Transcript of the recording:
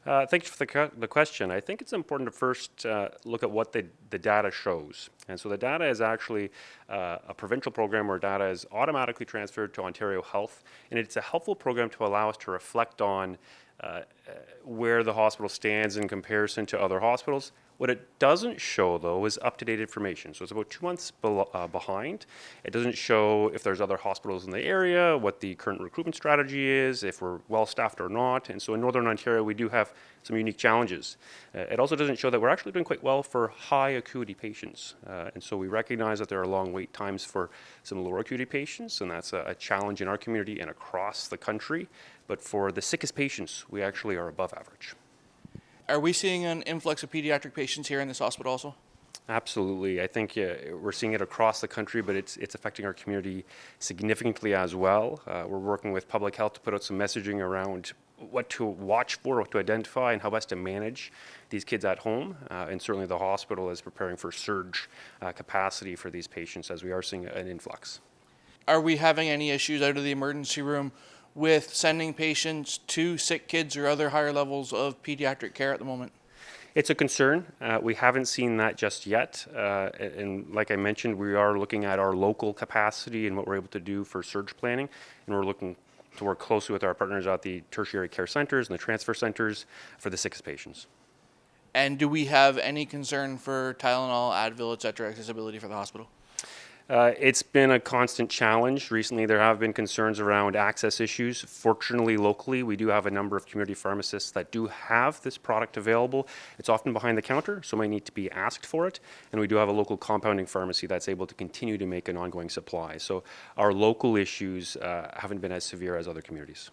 Thank you for the question. I think it's important to first look at what the data shows. And so the data is actually a provincial program where data is automatically transferred to Ontario Health. And it's a helpful program to allow us to reflect on where the hospital stands in comparison to other hospitals. What it doesn't show, though, is up-to-date information. So it's about 2 months behind. It doesn't show if there's other hospitals in the area, what the current recruitment strategy is, if we're well-staffed or not. And so in Northern Ontario, we do have some unique challenges. It also doesn't show that we're actually doing quite well for high acuity patients. And so we recognize that there are long wait times for some lower acuity patients, and that's a challenge in our community and across the country. But for the sickest patients, we actually are above average. Are we seeing an influx of pediatric patients here in this hospital also? Absolutely. I think we're seeing it across the country, but it's affecting our community significantly as well. We're working with public health to put out some messaging around what to watch for, what to identify, and how best to manage these kids at home. And certainly the hospital is preparing for surge capacity for these patients as we are seeing an influx. Are we having any issues out of the emergency room with sending patients to sick kids or other higher levels of pediatric care at the moment? It's a concern. We haven't seen that just yet. And like I mentioned, we are looking at our local capacity and what we're able to do for surge planning. And we're looking to work closely with our partners at the tertiary care centers and the transfer centers for the sickest patients. And do we have any concern for Tylenol, Advil, et cetera, accessibility for the hospital? It's been a constant challenge. Recently, there have been concerns around access issues. Fortunately, locally, we do have a number of community pharmacists that do have this product available. It's often behind the counter, so may need to be asked for it. And we do have a local compounding pharmacy that's able to continue to make an ongoing supply. So our local issues haven't been as severe as other communities.